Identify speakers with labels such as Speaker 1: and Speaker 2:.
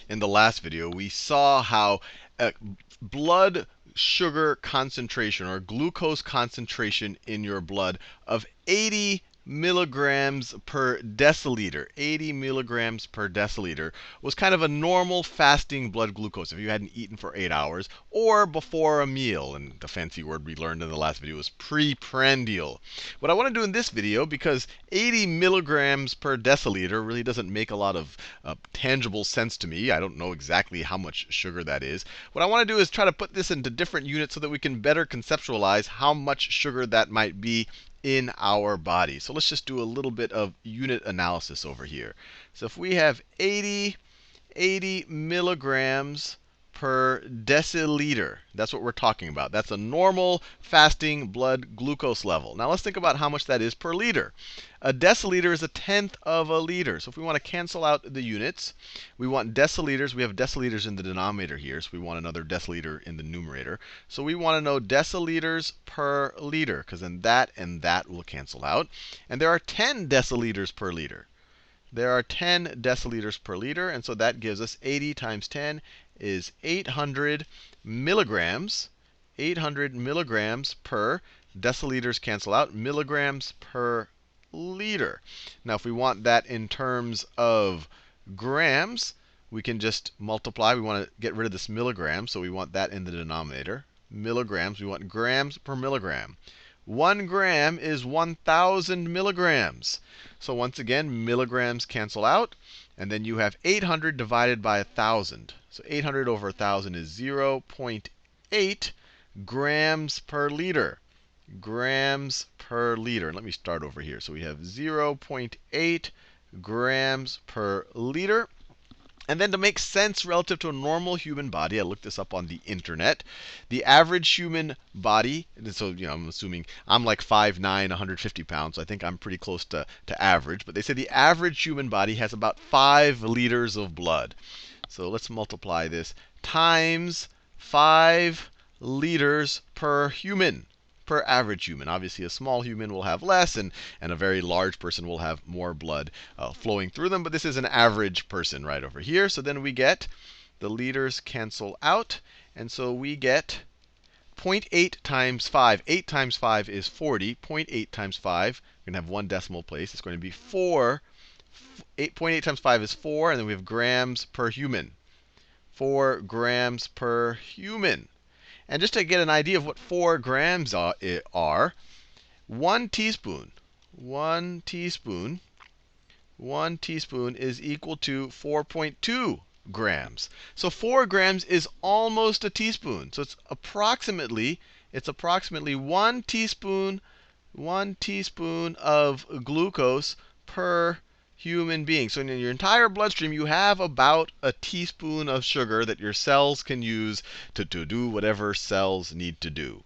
Speaker 1: in the last video, we saw how blood sugar concentration or glucose concentration in your blood of 80 milligrams per deciliter, 80 milligrams per deciliter, was kind of a normal fasting blood glucose if you hadn't eaten for 8 hours or before a meal. And the fancy word we learned in the last video was preprandial. What I want to do in this video, because 80 milligrams per deciliter really doesn't make a lot of tangible sense to me. I don't know exactly how much sugar that is. What I want to do is try to put this into different units so that we can better conceptualize how much sugar that might be in our body. So let's just do a little bit of unit analysis over here. So if we have 80 milligrams per deciliter, that's what we're talking about. That's a normal fasting blood glucose level. Now let's think about how much that is per liter. A deciliter is a tenth of a liter. So if we want to cancel out the units, we want deciliters. We have deciliters in the denominator here, so we want another deciliter in the numerator. So we want to know deciliters per liter, because then that and that will cancel out. And there are 10 deciliters per liter. There are 10 deciliters per liter, and so that gives us 80 times 10 is 800 milligrams. 800 milligrams per deciliters cancel out, milligrams per liter. Now, if we want that in terms of grams, we can just multiply. We want to get rid of this milligram, so we want that in the denominator. Milligrams, we want grams per milligram. 1 gram is 1,000 milligrams. So once again, milligrams cancel out. And then you have 800 divided by 1,000. So 800 over 1,000 is 0.8 grams per liter. Grams per liter. And let me start over here. So we have 0.8 grams per liter. And then to make sense relative to a normal human body, I looked this up on the internet. The average human body, so I'm assuming I'm like 5'9", 150 pounds, so I think I'm pretty close to average. But they say the average human body has about 5 liters of blood. So let's multiply this times 5 liters per human. Per average human. Obviously, a small human will have less, and a very large person will have more blood flowing through them. But this is an average person right over here. So then we get the liters cancel out. And so we get 0.8 times 5. 8 times 5 is 40. 0.8 times 5, we're going to have one decimal place. It's going to be 4. 0.8 times 5 is 4. And then we have grams per human. 4 grams per human. And just to get an idea of what 4 grams are, 1 teaspoon is equal to 4.2 grams. So 4 grams is almost a teaspoon. So it's approximately 1 teaspoon of glucose per human being. So in your entire bloodstream, you have about a teaspoon of sugar that your cells can use to do whatever cells need to do.